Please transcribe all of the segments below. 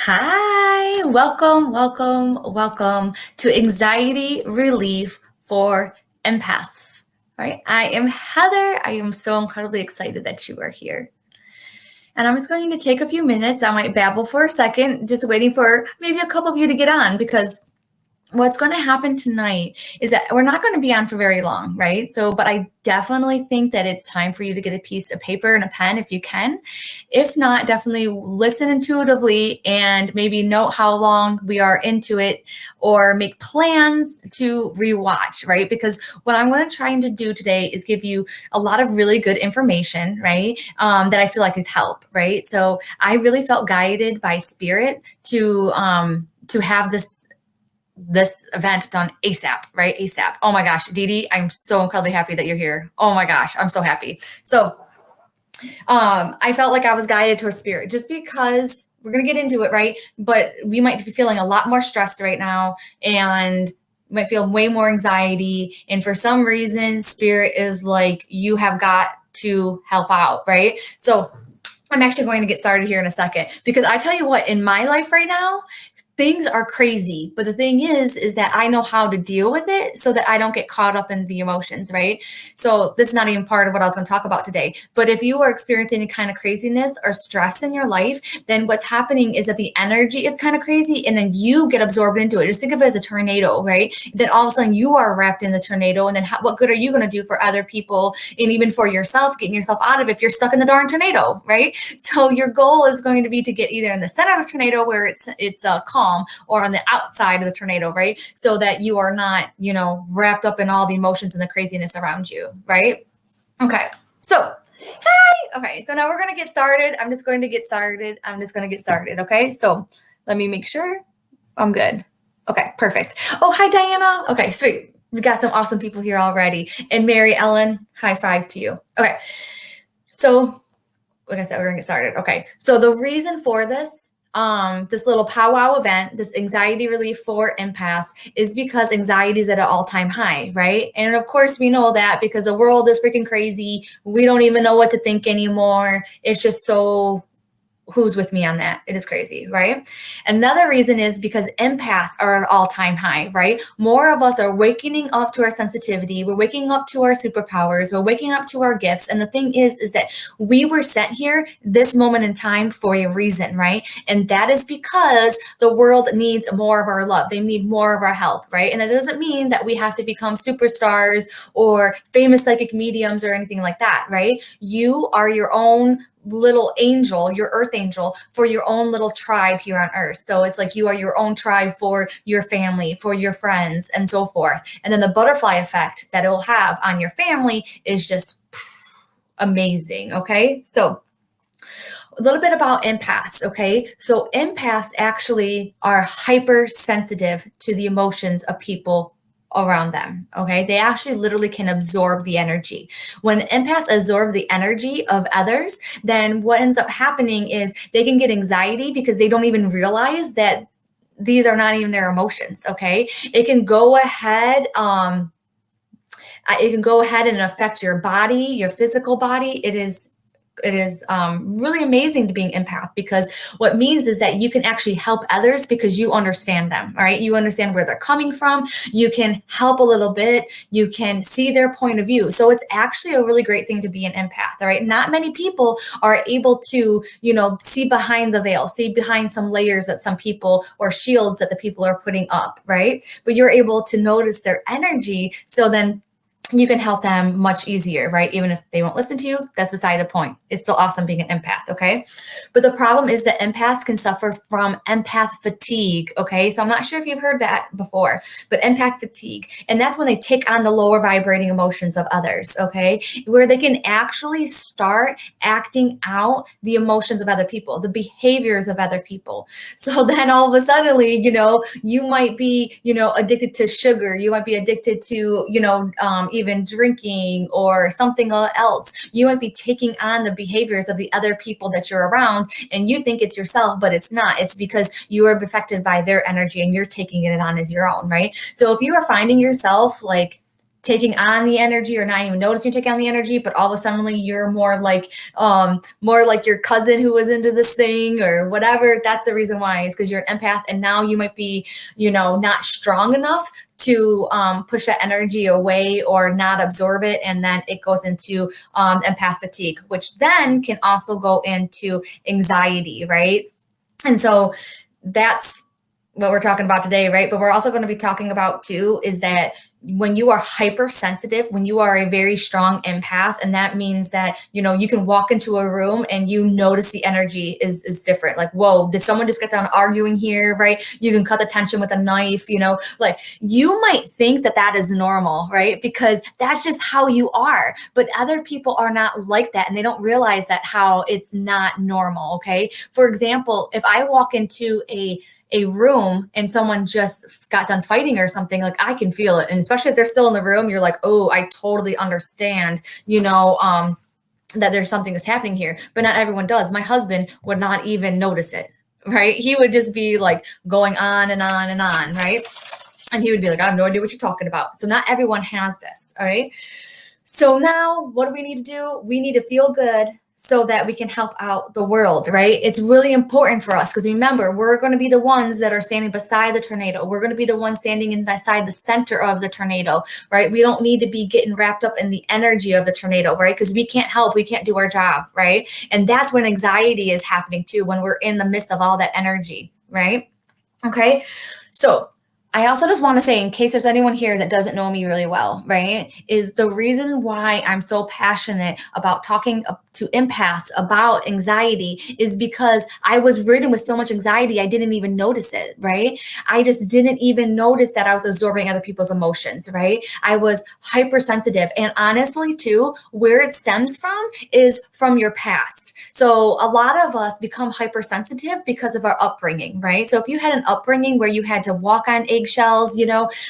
Hi, welcome to Anxiety Relief for Empaths. All right, I am Heather. I am so incredibly excited that you are here. And I'm just going to take a few minutes. I might babble for a second, just waiting for maybe a couple of you to get on because what's going to happen tonight is that we're not going to be on for very long, right? But I definitely think that it's time for you to get a piece of paper and a pen if you can. If not, definitely listen intuitively and maybe note how long we are into it or make plans to rewatch, right? Because what I'm going to try to do today is give you a lot of really good information, right? That I feel like could help, right? So I really felt guided by spirit to have this event done ASAP, right? ASAP. Oh my gosh, Dee Dee, I'm so incredibly happy that you're here. Oh my gosh, I'm so happy. So I felt like I was guided towards spirit just because we're going to get into it, right? But we might be feeling a lot more stressed right now and might feel way more anxiety. And for some reason, spirit is like, you have got to help out, right? So I'm actually going to get started here in a second because I tell you what, in my life right now, things are crazy, but the thing is that I know how to deal with it so that I don't get caught up in the emotions, right? So this is not even part of what I was going to talk about today. But if you are experiencing any kind of craziness or stress in your life, then what's happening is that the energy is kind of crazy and then you get absorbed into it. Just think of it as a tornado, right? Then all of a sudden you are wrapped in the tornado. And then what good are you going to do for other people and even for yourself, getting yourself out of it if you're stuck in the darn tornado, right? So your goal is going to be to get either in the center of the tornado where it's calm, or on the outside of the tornado, right? So that you are not, wrapped up in all the emotions and the craziness around you, right? Okay. So, hey, okay. So now we're going to get started. I'm just going to get started. Okay. So let me make sure I'm good. Okay. Perfect. Oh, hi, Diana. Okay. Sweet. We got some awesome people here already. And Mary Ellen, high five to you. Okay. So, like I said, we're going to get started. Okay. So the reason for this little powwow event, this anxiety relief for empaths, is because anxiety is at an all-time high, right? And of course we know that because the world is freaking crazy. We don't even know what to think anymore. It's just so, who's with me on that? It is crazy, right? Another reason is because empaths are at an all-time high, right? More of us are waking up to our sensitivity. We're waking up to our superpowers. We're waking up to our gifts. And the thing is that we were sent here this moment in time for a reason, right? And that is because the world needs more of our love. They need more of our help, right? And it doesn't mean that we have to become superstars or famous psychic mediums or anything like that, right? You are your own little angel, your earth angel, for your own little tribe here on earth. So it's like you are your own tribe for your family, for your friends, and so forth. And then the butterfly effect that it will have on your family is just amazing. Okay. So a little bit about empaths. Okay. So empaths actually are hypersensitive to the emotions of people around them. Okay. They actually literally can absorb the energy. When empaths absorb the energy of others, then what ends up happening is they can get anxiety because they don't even realize that these are not even their emotions. Okay. It can go ahead. It can go ahead and affect your body, your physical body. It is really amazing to be an empath because what means is that you can actually help others because you understand them, all right? You understand where they're coming from. You can help a little bit. You can see their point of view. So it's actually a really great thing to be an empath, all right? Not many people are able to, see behind the veil, see behind some layers that some people or shields that the people are putting up, right? But you're able to notice their energy. So then you can help them much easier, right? Even if they won't listen to you, that's beside the point. It's still awesome being an empath, okay? But the problem is that empaths can suffer from empath fatigue, okay? So I'm not sure if you've heard that before, but empath fatigue. And that's when they take on the lower vibrating emotions of others, okay? Where they can actually start acting out the emotions of other people, the behaviors of other people. So then all of a sudden, you might be, addicted to sugar. You might be addicted to, even drinking or something else. You might be taking on the behaviors of the other people that you're around and you think it's yourself, but it's not. It's because you are affected by their energy and you're taking it on as your own, right? So if you are finding yourself like taking on the energy or not even noticing you're taking on the energy, but all of a sudden you're more like your cousin who was into this thing or whatever. That's the reason why, is because you're an empath, and now you might be, not strong enough to push that energy away or not absorb it, and then it goes into empath fatigue, which then can also go into anxiety, right? And so that's what we're talking about today, right? But we're also going to be talking about too is that when you are hypersensitive, when you are a very strong empath, and that means that, you can walk into a room and you notice the energy is different. Like, whoa, did someone just get done arguing here, right? You can cut the tension with a knife, like you might think that that is normal, right? Because that's just how you are. But other people are not like that, and they don't realize that how it's not normal, okay? For example, if I walk into a room and someone just got done fighting or something, like I can feel it. And especially if they're still in the room, you're like, oh, I totally understand, that there's something that's happening here. But not everyone does. My husband would not even notice it, right? He would just be like going on and on and on, right? And he would be like, I have no idea what you're talking about. So not everyone has this, all right? So now what do we need to do? We need to feel good so that we can help out the world, right? It's really important for us because remember, we're going to be the ones that are standing beside the tornado. We're going to be the ones standing beside the center of the tornado, right? We don't need to be getting wrapped up in the energy of the tornado, right? Because we can't help, we can't do our job, right? And that's when anxiety is happening too, when we're in the midst of all that energy, right? Okay, so I also just want to say, in case there's anyone here that doesn't know me really well, right, is the reason why I'm so passionate about talking to empaths about anxiety is because I was ridden with so much anxiety, I didn't even notice it, right? I just didn't even notice that I was absorbing other people's emotions, right? I was hypersensitive. And honestly, too, where it stems from is from your past. So a lot of us become hypersensitive because of our upbringing, right? So if you had an upbringing where you had to walk on eggshells,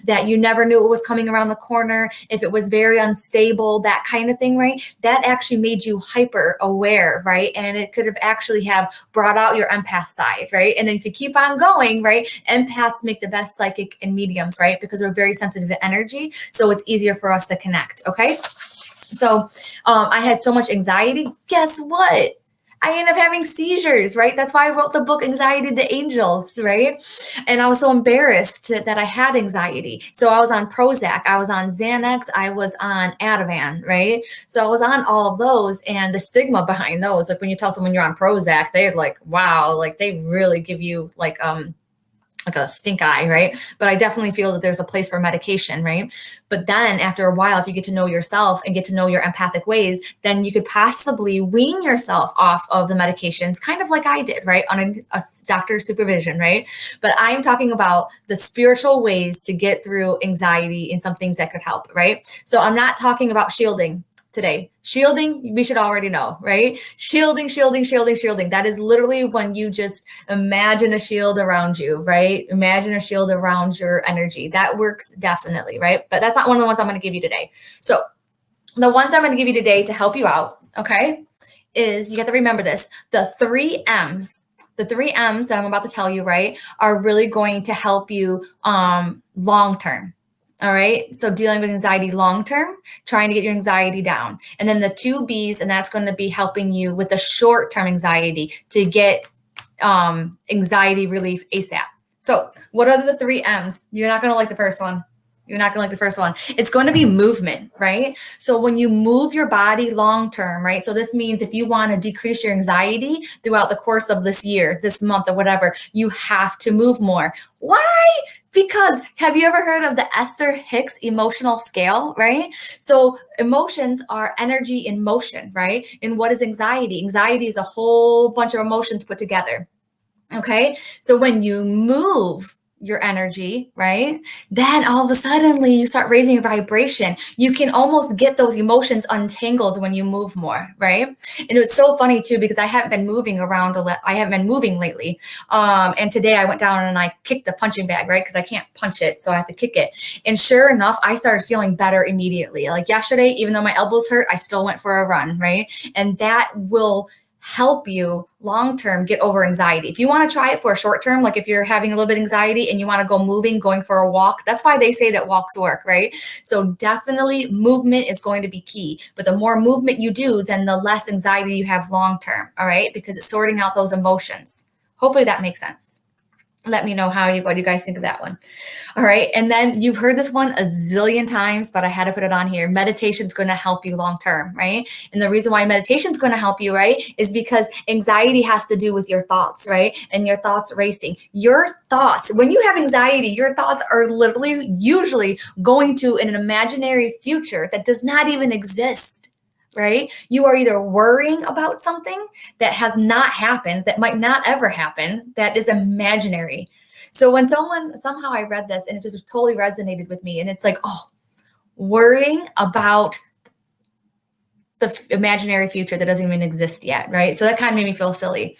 that you never knew what was coming around the corner, if it was very unstable, that kind of thing, right? That actually made you hyper aware, right? And it could have actually have brought out your empath side, right? And then if you keep on going, right, empaths make the best psychic and mediums, right? Because we're very sensitive to energy. So it's easier for us to connect, okay? So I had so much anxiety. Guess what? I ended up having seizures, right? That's why I wrote the book, Anxiety to Angels, right? And I was so embarrassed that I had anxiety. So I was on Prozac, I was on Xanax, I was on Ativan, right? So I was on all of those, and the stigma behind those, like when you tell someone you're on Prozac, they're like, wow, like they really give you like a stink eye, right? But I definitely feel that there's a place for medication, right? But then after a while, if you get to know yourself and get to know your empathic ways, then you could possibly wean yourself off of the medications, kind of like I did, right? On a doctor's supervision, right? But I'm talking about the spiritual ways to get through anxiety and some things that could help, right? So I'm not talking about shielding today. Shielding, we should already know, right? Shielding. That is literally when you just imagine a shield around you, right? Imagine a shield around your energy. That works definitely, right? But that's not one of the ones I'm going to give you today. So the ones I'm going to give you today to help you out, okay, is you have to remember this. The 3 M's that I'm about to tell you, right, are really going to help you long term. All right. So dealing with anxiety long term, trying to get your anxiety down. And then the 2 B's, and that's going to be helping you with the short term anxiety to get anxiety relief ASAP. So what are the 3 M's? You're not going to like the first one. It's going to be movement, right? So when you move your body long term, right? So this means if you want to decrease your anxiety throughout the course of this year, this month, or whatever, you have to move more. Why? Because have you ever heard of the Esther Hicks emotional scale, right? So emotions are energy in motion, right? And what is anxiety? Anxiety is a whole bunch of emotions put together. Okay. So when you move your energy, right, then all of a sudden you start raising your vibration. You can almost get those emotions untangled when you move more, right? And it's so funny too, because I haven't been moving around I haven't been moving lately. And today I went down and I kicked the punching bag, right? Because I can't punch it, so I have to kick it. And sure enough, I started feeling better immediately. Like yesterday, even though my elbows hurt, I still went for a run, right? And that will help you long-term get over anxiety. If you want to try it for a short term, like if you're having a little bit of anxiety and you want to go moving, going for a walk, that's why they say that walks work, right? So definitely movement is going to be key. But the more movement you do, then the less anxiety you have long-term, all right? Because it's sorting out those emotions. Hopefully that makes sense. Let me know what you guys think of that one. All right. And then you've heard this one a zillion times, but I had to put it on here. Meditation is going to help you long term, right? And the reason why meditation is going to help you, right, is because anxiety has to do with your thoughts, right? And your thoughts racing. Your thoughts, when you have anxiety, your thoughts are literally usually going to an imaginary future that does not even exist. Right? You are either worrying about something that has not happened, that might not ever happen, that is imaginary. So when somehow I read this and it just totally resonated with me, and it's like, oh, worrying about the imaginary future that doesn't even exist yet, right? So that kind of made me feel silly.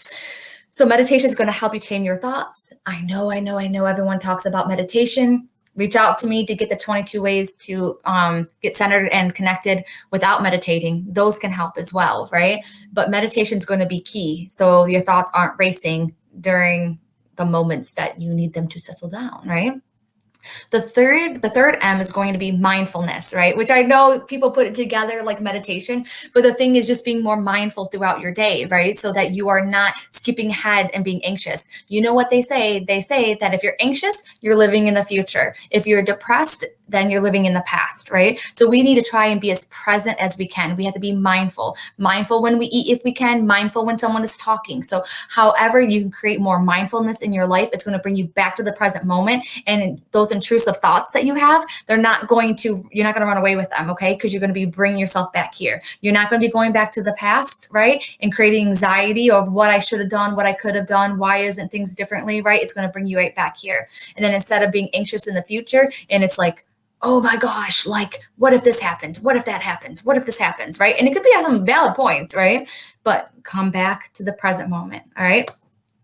So meditation is going to help you tame your thoughts. I know everyone talks about meditation. Reach out to me to get the 22 ways to get centered and connected without meditating. Those can help as well, right? But meditation is going to be key. So your thoughts aren't racing during the moments that you need them to settle down, right? The third M is going to be mindfulness, right? Which I know people put it together like meditation, but the thing is just being more mindful throughout your day, right? So that you are not skipping ahead and being anxious. You know what they say? They say that if you're anxious, you're living in the future. If you're depressed, then you're living in the past, right? So we need to try and be as present as we can. We have to be mindful when we eat, if we can, mindful when someone is talking. So however you can create more mindfulness in your life, it's going to bring you back to the present moment. And those intrusive thoughts that you have, you're not going to run away with them, okay? Because you're going to be bringing yourself back here. You're not going to be going back to the past, right? And creating anxiety of what I should have done, what I could have done, why isn't things differently, right? It's going to bring you right back here. And then instead of being anxious in the future, and it's like, oh my gosh, like, what if this happens? What if that happens? What if this happens, right? And it could be some valid points, right? But come back to the present moment, all right?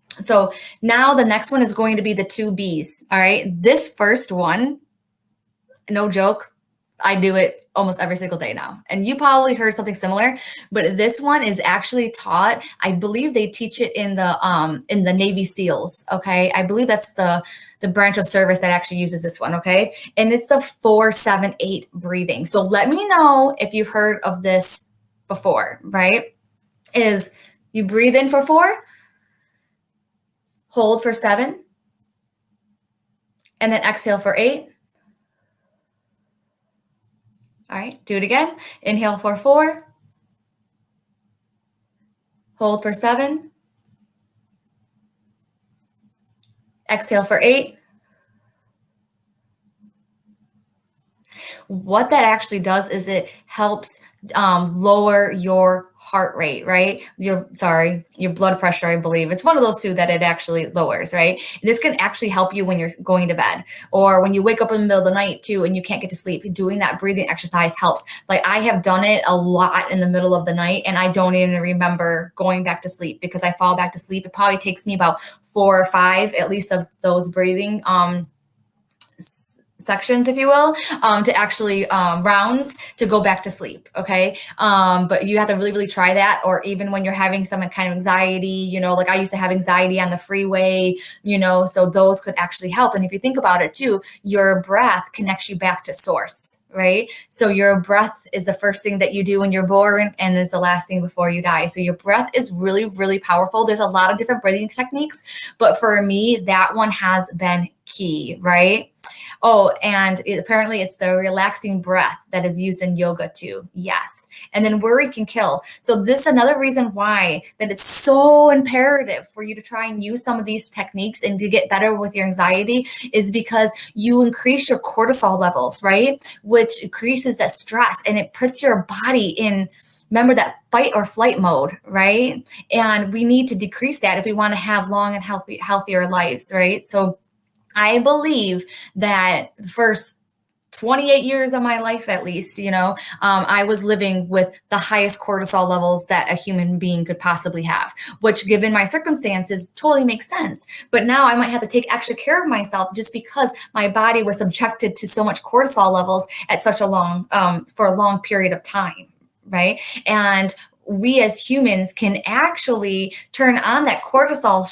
So now the next one is going to be the 2 Bs, all right? This first one, no joke, I do it almost every single day now. And you probably heard something similar, but this one is actually taught, I believe they teach it in the Navy SEALs, okay? I believe that's the branch of service that actually uses this one, okay? And it's the 4-7-8 breathing. So let me know if you've heard of this before, right? Is you breathe in for 4, hold for 7, and then exhale for 8. All right, do it again. Inhale for 4, hold for 7, exhale for 8. What that actually does is it helps lower your heart rate, right? Your blood pressure, I believe. It's one of those two that it actually lowers, right? And this can actually help you when you're going to bed or when you wake up in the middle of the night too and you can't get to sleep. Doing that breathing exercise helps. Like I have done it a lot in the middle of the night and I don't even remember going back to sleep because I fall back to sleep. It probably takes me about 4 or 5 at least of those breathing sections, if you will, to actually rounds to go back to sleep. Okay. But you have to really, really try that. Or even when you're having some kind of anxiety, like I used to have anxiety on the freeway, so those could actually help. And if you think about it too, your breath connects you back to source, right? So your breath is the first thing that you do when you're born and is the last thing before you die. So your breath is really, really powerful. There's a lot of different breathing techniques, but for me, that one has been key, right? Oh, and apparently it's the relaxing breath that is used in yoga too. Yes. And then worry can kill. So this is another reason why that it's so imperative for you to try and use some of these techniques and to get better with your anxiety is because you increase your cortisol levels, right? Which increases that stress and it puts your body in, remember, that fight or flight mode, right? And we need to decrease that if we want to have long and healthier lives, right? So I believe that the first 28 years of my life, at least, I was living with the highest cortisol levels that a human being could possibly have, which given my circumstances totally makes sense. But now I might have to take extra care of myself just because my body was subjected to so much cortisol levels at such a long, for a long period of time. Right. And we as humans can actually turn on that cortisol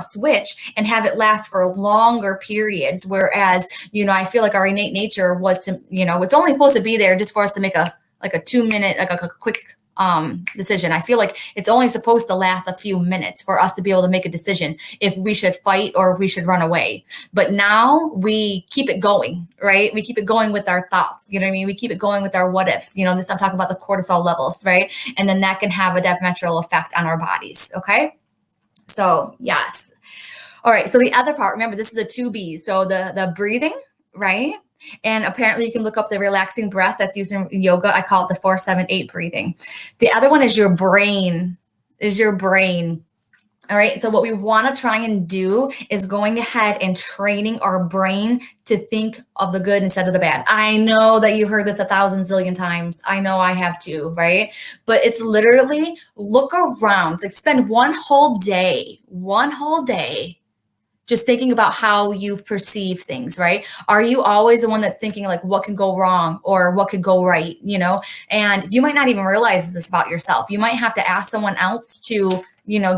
switch and have it last for longer periods. Whereas, I feel like our innate nature was to, it's only supposed to be there just for us to make a 2-minute, like a quick decision. I feel like it's only supposed to last a few minutes for us to be able to make a decision if we should fight or if we should run away. But now we keep it going, right? We keep it going with our thoughts. You know what I mean? We keep it going with our what ifs. This I'm talking about the cortisol levels, right? And then that can have a detrimental effect on our bodies. Okay. So yes. All right. So the other part, remember, this is the 2Bs. So the breathing, right? And apparently you can look up the relaxing breath that's used in yoga. I call it the 4-7-8 breathing. The other one is your brain. All right. So what we want to try and do is going ahead and training our brain to think of the good instead of the bad. I know that you've heard this 1,000 zillion times. I know I have too, right? But it's literally look around, like spend one whole day just thinking about how you perceive things, right? Are you always the one that's thinking like what can go wrong or what could go right, And you might not even realize this about yourself. You might have to ask someone else to,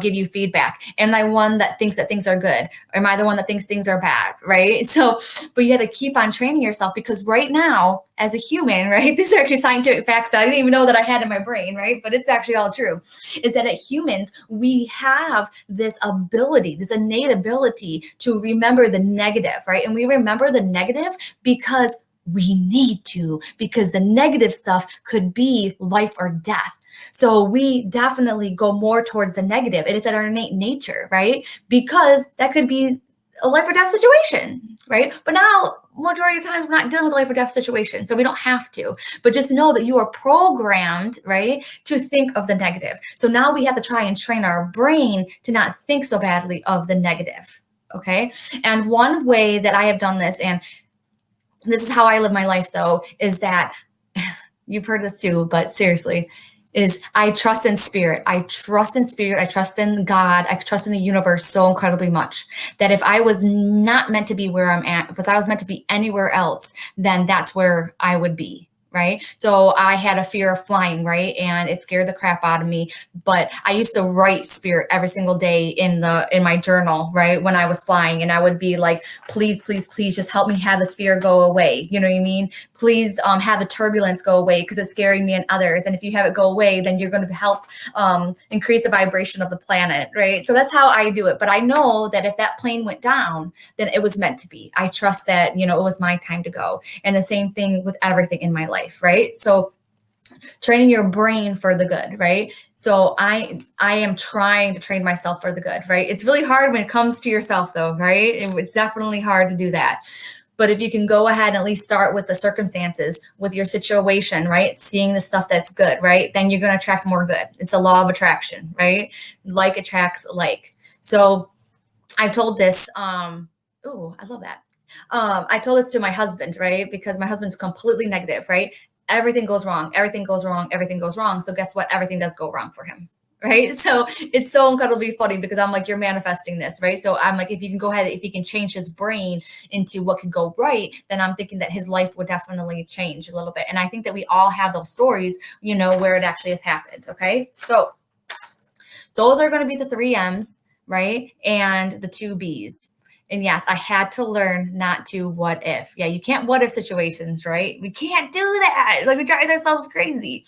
give you feedback. Am I one that thinks that things are good? Or am I the one that thinks things are bad, right? So, but you have to keep on training yourself because right now, as a human, right, these are actually scientific facts that I didn't even know that I had in my brain, right? But it's actually all true, is that as humans, we have this ability, this innate ability to remember the negative, right? And we remember the negative because we need to, because the negative stuff could be life or death. So we definitely go more towards the negative, and it's in our innate nature, right? Because that could be a life or death situation, right? But now, majority of times, we're not dealing with a life or death situation, so we don't have to. But just know that you are programmed, right, to think of the negative. So now we have to try and train our brain to not think so badly of the negative, okay? And one way that I have done this, and this is how I live my life, though, is that you've heard this too, but seriously, is I trust in spirit. I trust in spirit. I trust in God. I trust in the universe so incredibly much that if I was not meant to be where I'm at, if I was meant to be anywhere else, then that's where I would be. Right. So I had a fear of flying, right? And it scared the crap out of me. But I used to write spirit every single day in my journal, right? When I was flying, and I would be like, please, please, please just help me have this fear go away. You know what I mean? Please have the turbulence go away because it's scaring me and others. And if you have it go away, then you're going to help increase the vibration of the planet, right? So that's how I do it. But I know that if that plane went down, then it was meant to be. I trust that, it was my time to go. And the same thing with everything in my life. Right. So training your brain for the good. Right. So I am trying to train myself for the good. Right. It's really hard when it comes to yourself, though. Right. It's definitely hard to do that. But if you can go ahead and at least start with the circumstances, with your situation, right? Seeing the stuff that's good, right? Then you're going to attract more good. It's a law of attraction, right? Like attracts like. So I've told this, I love that. I told this to my husband, right? Because my husband's completely negative, right? Everything goes wrong. Everything goes wrong. Everything goes wrong. So guess what? Everything does go wrong for him. Right. So it's so incredibly funny because I'm like, you're manifesting this. Right. So I'm like, if you can go ahead, if he can change his brain into what could go right, then I'm thinking that his life would definitely change a little bit. And I think that we all have those stories, where it actually has happened. Okay. So those are going to be the 3 M's, right? And the 2 B's. And yes, I had to learn not to what if. Yeah, you can't what if situations, right? We can't do that. Like we drive ourselves crazy.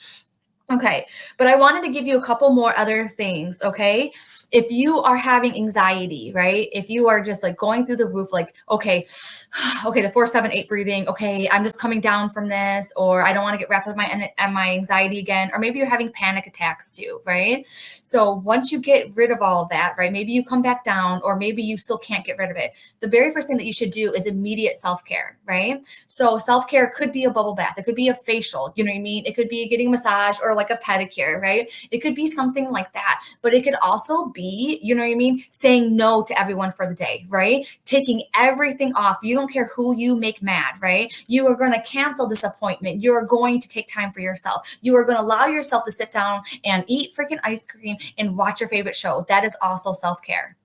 Okay, but I wanted to give you a couple more other things, okay? If you are having anxiety, right? If you are just like going through the roof, like, okay, the 4-7-8 breathing, okay, I'm just coming down from this, or I don't want to get wrapped up in my anxiety again, or maybe you're having panic attacks too, right? So once you get rid of all of that, right, maybe you come back down, or maybe you still can't get rid of it. The very first thing that you should do is immediate self-care, right? So self-care could be a bubble bath. It could be a facial, you know what I mean? It could be getting a massage or like a pedicure, right? It could be something like that, but it could also be, you know what I mean, saying no to everyone for the day, right? Taking everything off. You don't care who you make mad, right? You are going to cancel this appointment. You are going to take time for yourself. You are going to allow yourself to sit down and eat freaking ice cream and watch your favorite show. That is also self-care.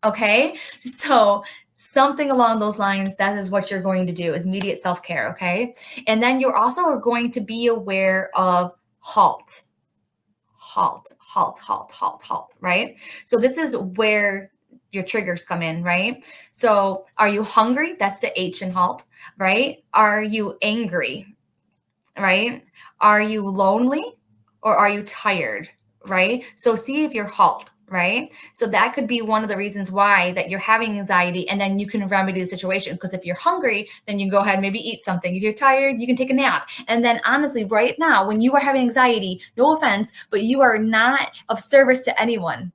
Okay. So something along those lines, that is what you're going to do, is immediate self-care. Okay. And then you're also going to be aware of halt. halt, halt, halt, halt, halt, right? So this is where your triggers come in, right? So are you hungry? That's the H in halt, right? Are you angry, right? Are you lonely or are you tired, right? So see if you're halt, right? So that could be one of the reasons why that you're having anxiety, and then you can remedy the situation. Because if you're hungry, then you can go ahead and maybe eat something. If you're tired, you can take a nap. And then honestly, right now, when you are having anxiety, no offense, but you are not of service to anyone.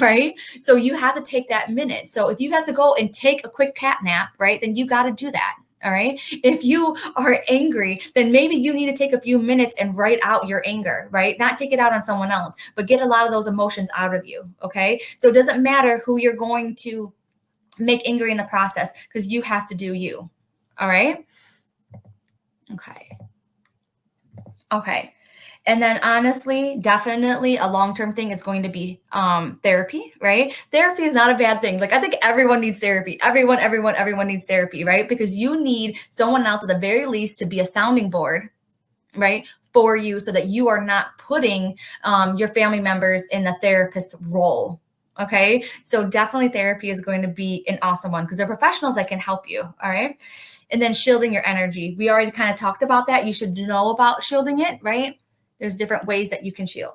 Right. So you have to take that minute. So if you have to go and take a quick cat nap, right, then you got to do that. All right. If you are angry, then maybe you need to take a few minutes and write out your anger, right? Not take it out on someone else, but get a lot of those emotions out of you. Okay. So it doesn't matter who you're going to make angry in the process, because you have to do you. All right. Okay. Okay. And then honestly, definitely a long-term thing is going to be therapy, right? Therapy is not a bad thing. Like, I think everyone needs therapy. Everyone needs therapy, right? Because you need someone else at the very least to be a sounding board, right, for you, so that you are not putting your family members in the therapist role. Okay. So definitely therapy is going to be an awesome one, because they're professionals that can help you. All right. And then shielding your energy. We already kind of talked about that. You should know about shielding it, right? There's different ways that you can shield.